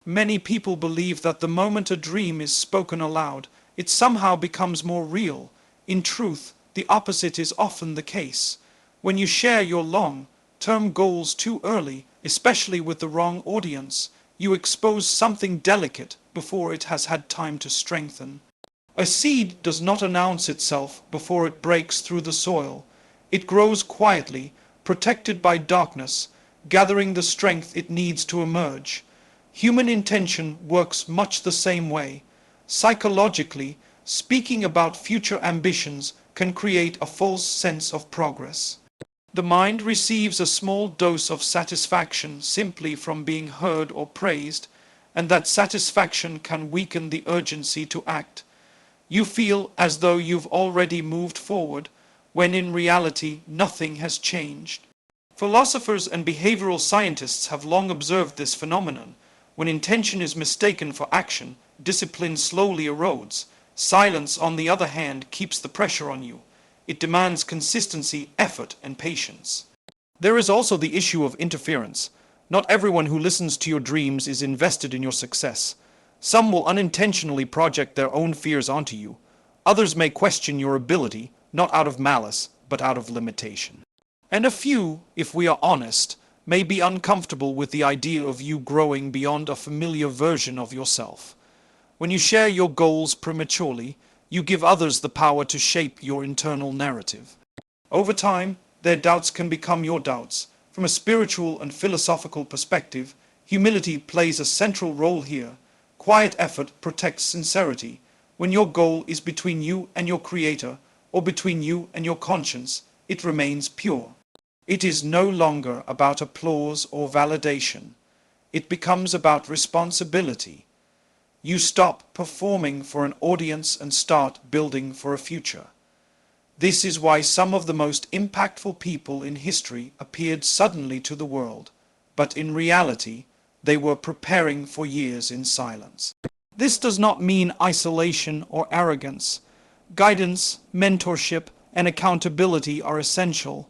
Many people believe that the moment a dream is spoken aloud, it somehow becomes more real. In truth, the opposite is often the case. When you share your long-term goals too early, especially with the wrong audience, you expose something delicate before it has had time to strengthen. A seed does not announce itself before it breaks through the soil. It grows quietly, protected by darkness, gathering the strength it needs to emerge. Human intention works much the same way. Psychologically, speaking about future ambitions can create a false sense of progress. The mind receives a small dose of satisfaction simply from being heard or praised, and that satisfaction can weaken the urgency to act. You feel as though you've already moved forward, when in reality nothing has changed. Philosophers and behavioral scientists have long observed this phenomenon. When intention is mistaken for action, discipline slowly erodes. Silence, on the other hand, keeps the pressure on you. It demands consistency, effort, and patience. There is also the issue of interference. Not everyone who listens to your dreams is invested in your success. Some will unintentionally project their own fears onto you. Others may question your ability, not out of malice, but out of limitation. And a few, if we are honest, may be uncomfortable with the idea of you growing beyond a familiar version of yourself. When you share your goals prematurely, you give others the power to shape your internal narrative. Over time, their doubts can become your doubts. From a spiritual and philosophical perspective, humility plays a central role here. Quiet effort protects sincerity. When your goal is between you and your creator, or between you and your conscience, it remains pure. It is no longer about applause or validation. It becomes about responsibility. You stop performing for an audience and start building for a future. This is why some of the most impactful people in history appeared suddenly to the world, but in reality, they were preparing for years in silence. This does not mean isolation or arrogance. Guidance, mentorship, and accountability are essential.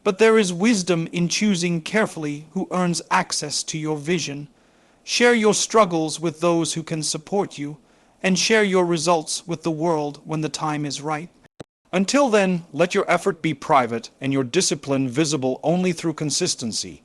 But there is wisdom in choosing carefully who earns access to your vision. Share your struggles with those who can support you, and share your results with the world when the time is right. Until then, let your effort be private and your discipline visible only through consistency.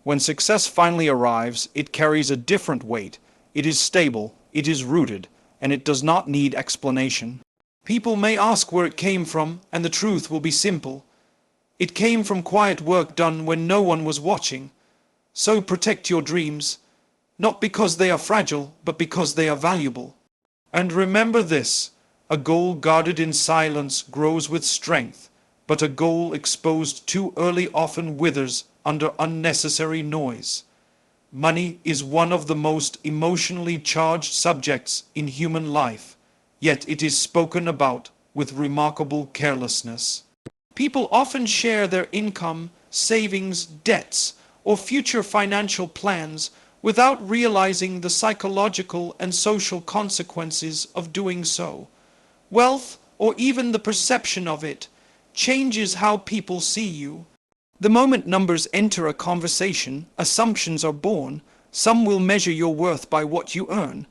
When success finally arrives, it carries a different weight. It is stable, it is rooted, and it does not need explanation. People may ask where it came from, and the truth will be simple. It came from quiet work done when no one was watching. So protect your dreams, not because they are fragile, but because they are valuable. And remember this, a goal guarded in silence grows with strength, but a goal exposed too early often withers under unnecessary noise. Money is one of the most emotionally charged subjects in human life, yet it is spoken about with remarkable carelessness. People often share their income, savings, debts, or future financial plans without realizing the psychological and social consequences of doing so. Wealth, or even the perception of it, changes how people see you. The moment numbers enter a conversation, assumptions are born. Some will measure your worth by what you earn.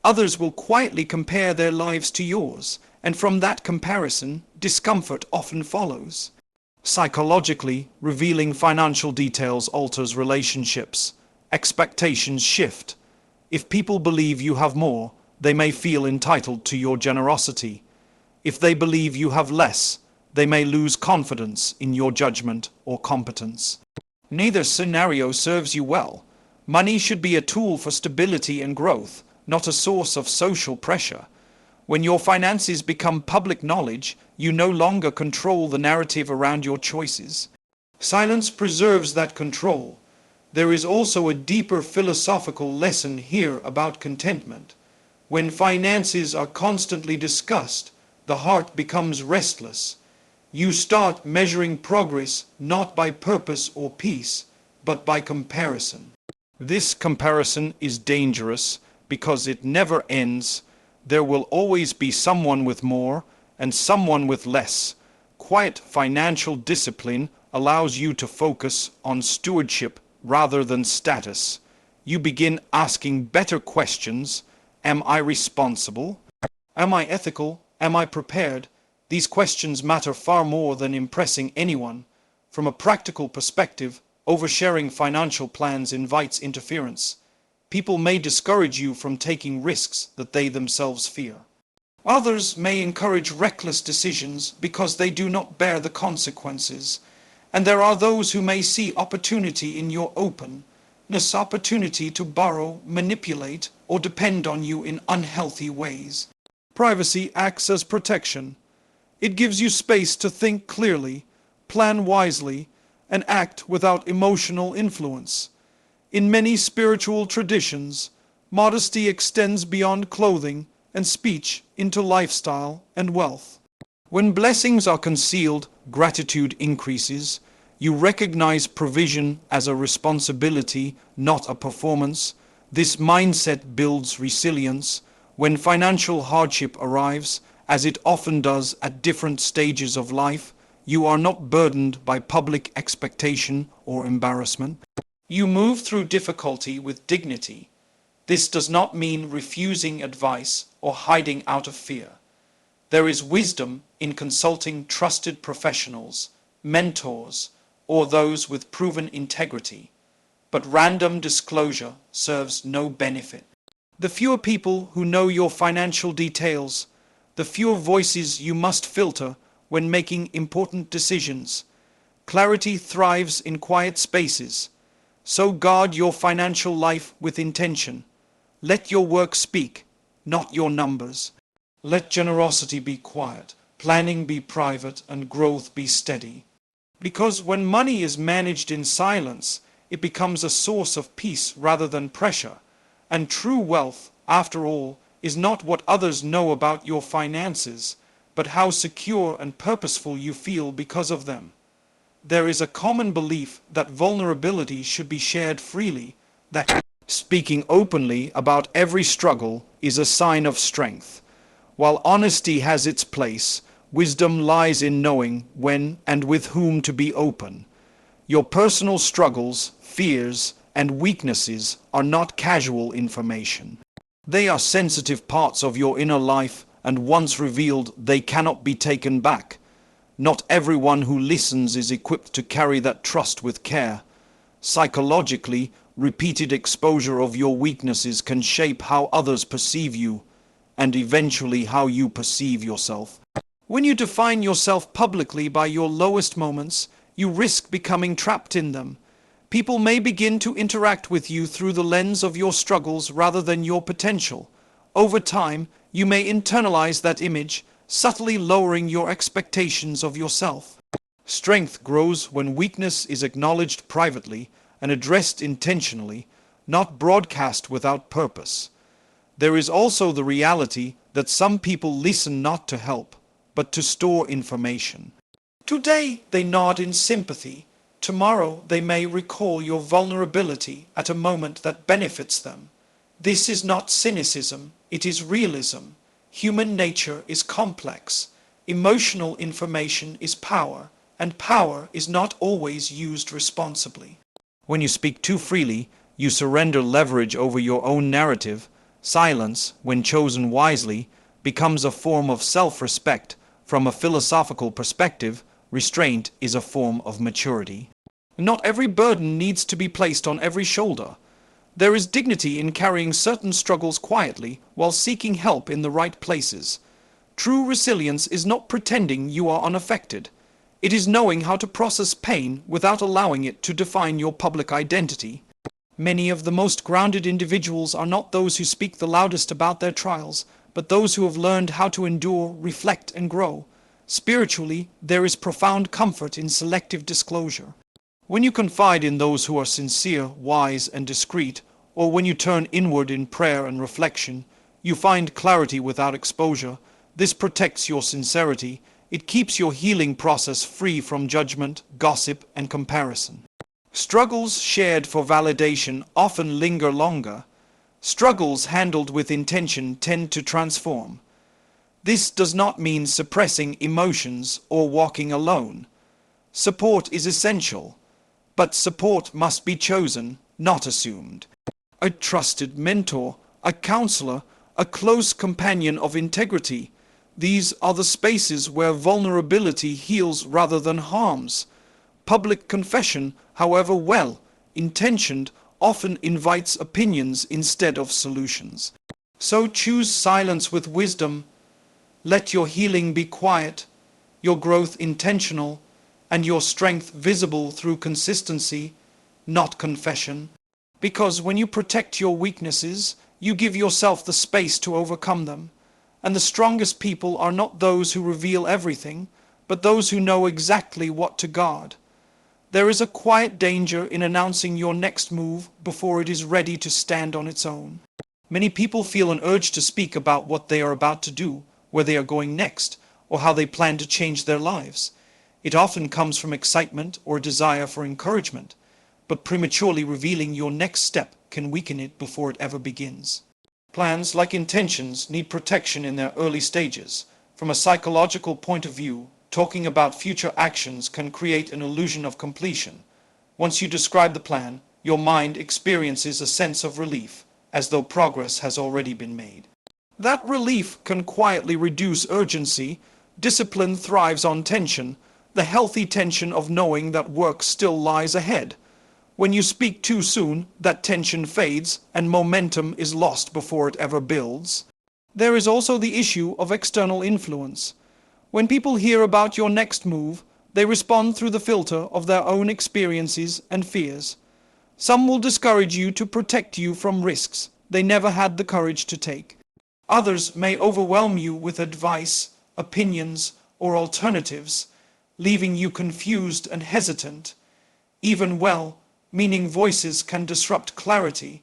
Others will quietly compare their lives to yours, and from that comparison, discomfort often follows. Psychologically, revealing financial details alters relationships. Expectations shift. If people believe you have more, they may feel entitled to your generosity. If they believe you have less, they may lose confidence in your judgment or competence. Neither scenario serves you well. Money should be a tool for stability and growth, not a source of social pressure. When your finances become public knowledge, you no longer control the narrative around your choices. Silence preserves that control. There is also a deeper philosophical lesson here about contentment. When finances are constantly discussed, the heart becomes restless. You start measuring progress not by purpose or peace, but by comparison. This comparison is dangerous because it never ends. There will always be someone with more and someone with less. Quiet financial discipline allows you to focus on stewardship rather than status. You begin asking better questions. Am I responsible? Am I ethical? Am I prepared? These questions matter far more than impressing anyone. From a practical perspective, oversharing financial plans invites interference. People may discourage you from taking risks that they themselves fear. Others may encourage reckless decisions because they do not bear the consequences. And there are those who may see opportunity in your openness, opportunity to borrow, manipulate, or depend on you in unhealthy ways. Privacy acts as protection. It gives you space to think clearly, plan wisely, and act without emotional influence. In many spiritual traditions, modesty extends beyond clothing and speech into lifestyle and wealth. When blessings are concealed, gratitude increases. You recognize provision as a responsibility, not a performance. This mindset builds resilience. When financial hardship arrives, as it often does at different stages of life, you are not burdened by public expectation or embarrassment. You move through difficulty with dignity. This does not mean refusing advice or hiding out of fear. There is wisdom in consulting trusted professionals, mentors, or those with proven integrity. But random disclosure serves no benefit. The fewer people who know your financial details, the fewer voices you must filter when making important decisions. Clarity thrives in quiet spaces. So guard your financial life with intention. Let your work speak, not your numbers. Let generosity be quiet, planning be private, and growth be steady. Because when money is managed in silence, it becomes a source of peace rather than pressure. And true wealth, after all, is not what others know about your finances, but how secure and purposeful you feel because of them. There is a common belief that vulnerability should be shared freely, that speaking openly about every struggle is a sign of strength. While honesty has its place, wisdom lies in knowing when and with whom to be open. Your personal struggles, fears, and weaknesses are not casual information. They are sensitive parts of your inner life, and once revealed, they cannot be taken back. Not everyone who listens is equipped to carry that trust with care. Psychologically, repeated exposure of your weaknesses can shape how others perceive you, and eventually how you perceive yourself. When you define yourself publicly by your lowest moments, you risk becoming trapped in them. People may begin to interact with you through the lens of your struggles rather than your potential. Over time, you may internalize that image, subtly lowering your expectations of yourself. Strength grows when weakness is acknowledged privately and addressed intentionally, not broadcast without purpose. There is also the reality that some people listen not to help, but to store information. Today they nod in sympathy. Tomorrow they may recall your vulnerability at a moment that benefits them. This is not cynicism, it is realism. Human nature is complex. Emotional information is power, and power is not always used responsibly. When you speak too freely, you surrender leverage over your own narrative. Silence, when chosen wisely, becomes a form of self-respect. From a philosophical perspective, restraint is a form of maturity. Not every burden needs to be placed on every shoulder. There is dignity in carrying certain struggles quietly while seeking help in the right places. True resilience is not pretending you are unaffected. It is knowing how to process pain without allowing it to define your public identity. Many of the most grounded individuals are not those who speak the loudest about their trials, but those who have learned how to endure, reflect, and grow. Spiritually, there is profound comfort in selective disclosure. When you confide in those who are sincere, wise, and discreet, or when you turn inward in prayer and reflection, you find clarity without exposure. This protects your sincerity. It keeps your healing process free from judgment, gossip, and comparison. Struggles shared for validation often linger longer. Struggles handled with intention tend to transform. This does not mean suppressing emotions or walking alone. Support is essential, but support must be chosen, not assumed. a trusted mentor, a counselor, a close companion of integrity. These are the spaces where vulnerability heals rather than harms. Public confession, however well-intentioned, often invites opinions instead of solutions. So choose silence with wisdom. Let your healing be quiet, your growth intentional, and your strength visible through consistency, not confession. Because when you protect your weaknesses, you give yourself the space to overcome them. And the strongest people are not those who reveal everything, but those who know exactly what to guard. There is a quiet danger in announcing your next move before it is ready to stand on its own. Many people feel an urge to speak about what they are about to do, where they are going next, or how they plan to change their lives. It often comes from excitement or a desire for encouragement, but prematurely revealing your next step can weaken it before it ever begins. Plans, like intentions, need protection in their early stages. From a psychological point of view, talking about future actions can create an illusion of completion. Once you describe the plan, your mind experiences a sense of relief, as though progress has already been made. That relief can quietly reduce urgency. Discipline thrives on tension, the healthy tension of knowing that work still lies ahead. When you speak too soon, that tension fades and momentum is lost before it ever builds. There is also the issue of external influence. When people hear about your next move, they respond through the filter of their own experiences and fears. Some will discourage you to protect you from risks they never had the courage to take. Others may overwhelm you with advice, opinions, or alternatives, leaving you confused and hesitant. Even well-meaning voices can disrupt clarity.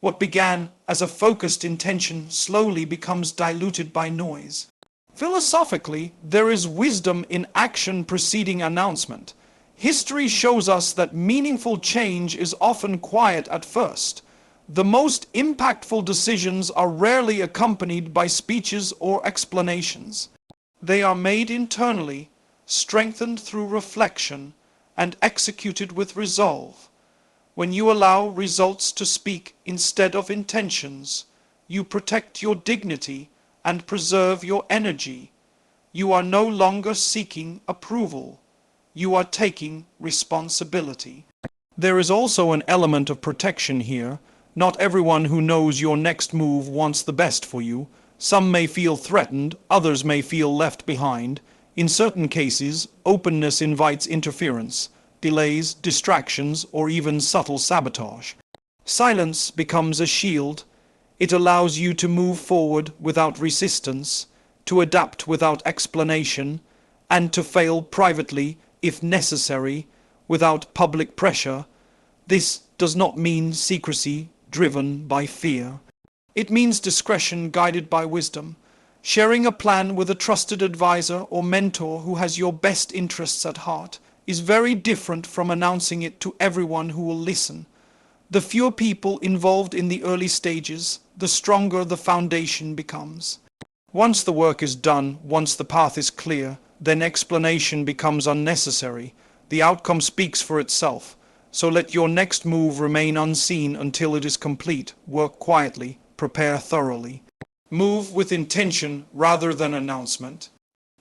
What began as a focused intention slowly becomes diluted by noise. Philosophically, there is wisdom in action preceding announcement. History shows us that meaningful change is often quiet at first. The most impactful decisions are rarely accompanied by speeches or explanations. They are made internally, strengthened through reflection, and executed with resolve. When you allow results to speak instead of intentions, you protect your dignity and preserve your energy. You are no longer seeking approval. You are taking responsibility. There is also an element of protection here. Not everyone who knows your next move wants the best for you. Some may feel threatened, others may feel left behind. In certain cases, openness invites interference, delays, distractions, or even subtle sabotage. Silence becomes a shield. It allows you to move forward without resistance, to adapt without explanation, and to fail privately, if necessary, without public pressure. This does not mean secrecy driven by fear. It means discretion guided by wisdom. Sharing a plan with a trusted advisor or mentor who has your best interests at heart is very different from announcing it to everyone who will listen. The fewer people involved in the early stages, the stronger the foundation becomes. Once the work is done, once the path is clear, then explanation becomes unnecessary. The outcome speaks for itself. So let your next move remain unseen until it is complete. Work quietly, prepare thoroughly. Move with intention rather than announcement.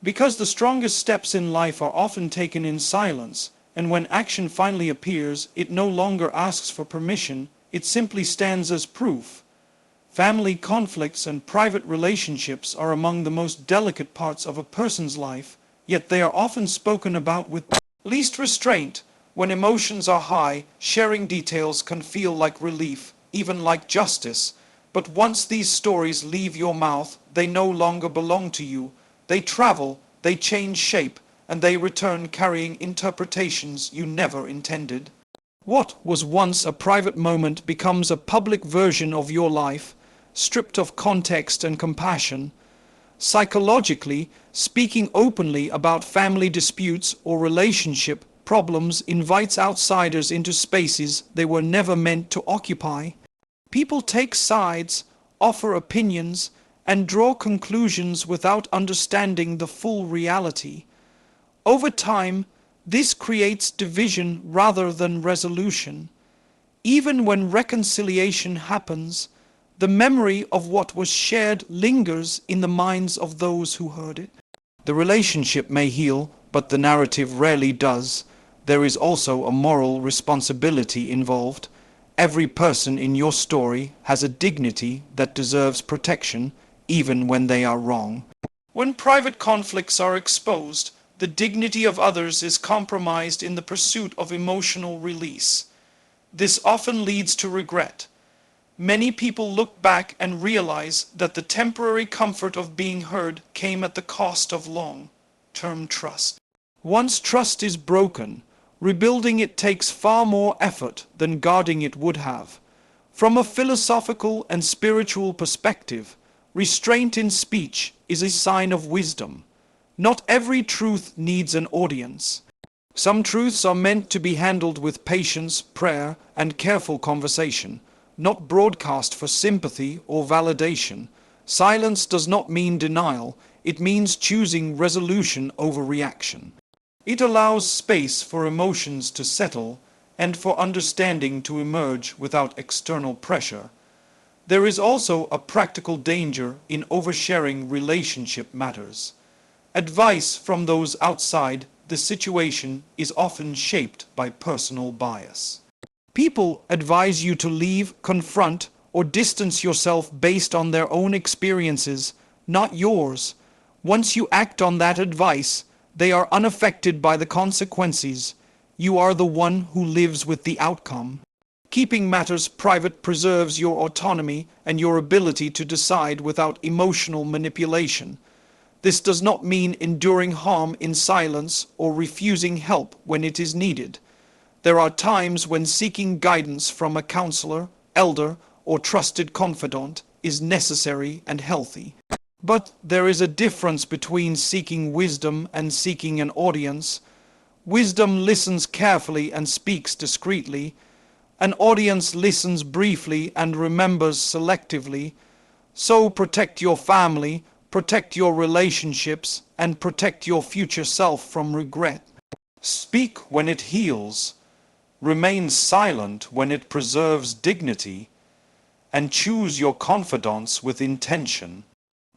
Because the strongest steps in life are often taken in silence, and when action finally appears, it no longer asks for permission, it simply stands as proof. Family conflicts and private relationships are among the most delicate parts of a person's life, yet they are often spoken about with least restraint. When emotions are high, sharing details can feel like relief, even like justice. But once these stories leave your mouth, they no longer belong to you. They travel, they change shape, and they return carrying interpretations you never intended. What was once a private moment becomes a public version of your life, stripped of context and compassion. Psychologically, speaking openly about family disputes or relationship problems invites outsiders into spaces they were never meant to occupy. People take sides, offer opinions, and draw conclusions without understanding the full reality. Over time, this creates division rather than resolution. Even when reconciliation happens, the memory of what was shared lingers in the minds of those who heard it. The relationship may heal, but the narrative rarely does. There is also a moral responsibility involved. Every person in your story has a dignity that deserves protection, even when they are wrong. When private conflicts are exposed, the dignity of others is compromised in the pursuit of emotional release. This often leads to regret. Many people look back and realize that the temporary comfort of being heard came at the cost of long-term trust. Once trust is broken, rebuilding it takes far more effort than guarding it would have. From a philosophical and spiritual perspective, restraint in speech is a sign of wisdom. Not every truth needs an audience. Some truths are meant to be handled with patience, prayer, and careful conversation, not broadcast for sympathy or validation. Silence does not mean denial, it means choosing resolution over reaction. It allows space for emotions to settle and for understanding to emerge without external pressure. There is also a practical danger in oversharing relationship matters. Advice from those outside the situation is often shaped by personal bias. People advise you to leave, confront, or distance yourself based on their own experiences, not yours. Once you act on that advice, they are unaffected by the consequences. You are the one who lives with the outcome. Keeping matters private preserves your autonomy and your ability to decide without emotional manipulation. This does not mean enduring harm in silence or refusing help when it is needed. There are times when seeking guidance from a counselor, elder, or trusted confidant is necessary and healthy. But there is a difference between seeking wisdom and seeking an audience. Wisdom listens carefully and speaks discreetly. An audience listens briefly and remembers selectively. So protect your family, protect your relationships, and protect your future self from regret. Speak when it heals. Remain silent when it preserves dignity. And choose your confidants with intention.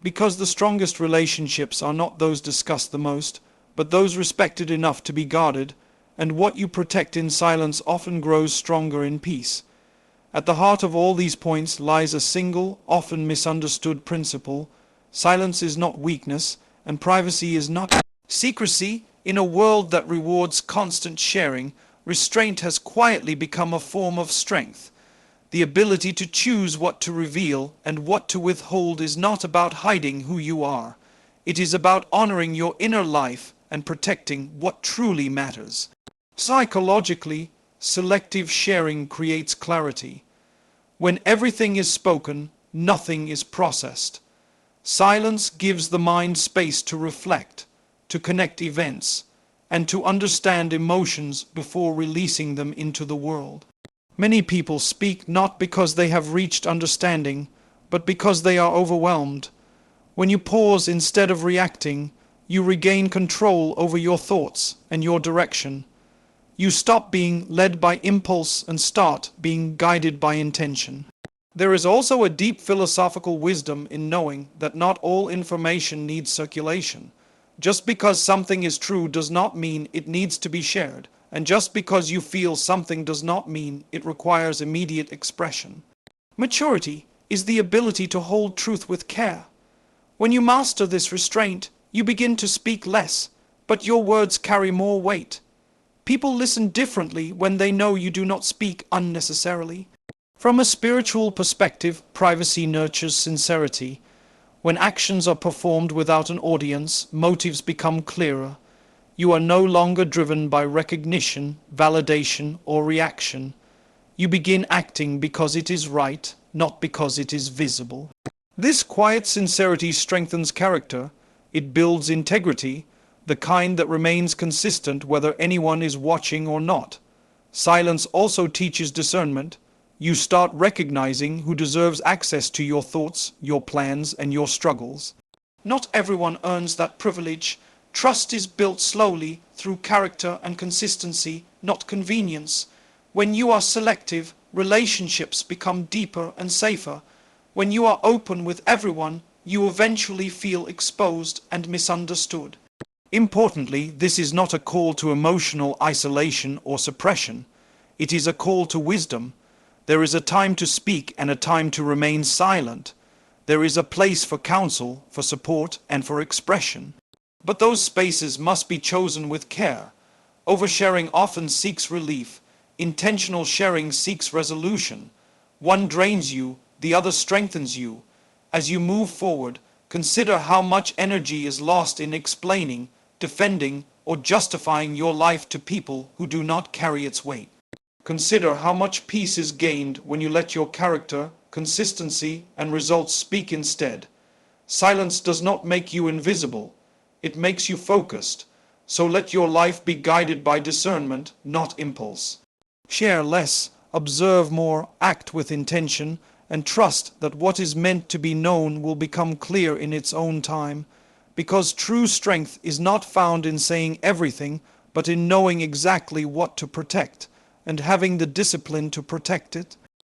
Because the strongest relationships are not those discussed the most, but those respected enough to be guarded, and what you protect in silence often grows stronger in peace. At the heart of all these points lies a single, often misunderstood principle. Silence is not weakness, and privacy is not secrecy. In a world that rewards constant sharing, restraint has quietly become a form of strength. The ability to choose what to reveal and what to withhold is not about hiding who you are. It is about honoring your inner life and protecting what truly matters. Psychologically, selective sharing creates clarity. When everything is spoken, nothing is processed. Silence gives the mind space to reflect, to connect events, and to understand emotions before releasing them into the world. Many people speak not because they have reached understanding, but because they are overwhelmed. When you pause instead of reacting, you regain control over your thoughts and your direction. You stop being led by impulse and start being guided by intention. There is also a deep philosophical wisdom in knowing that not all information needs circulation. Just because something is true does not mean it needs to be shared. And just because you feel something does not mean it requires immediate expression. Maturity is the ability to hold truth with care. When you master this restraint, you begin to speak less, but your words carry more weight. People listen differently when they know you do not speak unnecessarily. From a spiritual perspective, privacy nurtures sincerity. When actions are performed without an audience, motives become clearer. You are no longer driven by recognition, validation, or reaction. You begin acting because it is right, not because it is visible. This quiet sincerity strengthens character. It builds integrity, the kind that remains consistent whether anyone is watching or not. Silence also teaches discernment. You start recognizing who deserves access to your thoughts, your plans, and your struggles. Not everyone earns that privilege. Trust is built slowly through character and consistency, not convenience. When you are selective, relationships become deeper and safer. When you are open with everyone, you eventually feel exposed and misunderstood. Importantly, this is not a call to emotional isolation or suppression. It is a call to wisdom. There is a time to speak and a time to remain silent. There is a place for counsel, for support, and for expression. But those spaces must be chosen with care. Oversharing often seeks relief. Intentional sharing seeks resolution. One drains you, the other strengthens you. As you move forward, consider how much energy is lost in explaining, defending, or justifying your life to people who do not carry its weight. Consider how much peace is gained when you let your character, consistency, and results speak instead. Silence does not make you invisible. It makes you focused. So let your life be guided by discernment, not impulse. Share less, observe more, act with intention, and trust that what is meant to be known will become clear in its own time. Because true strength is not found in saying everything, but in knowing exactly what to protect, and having the discipline to protect it.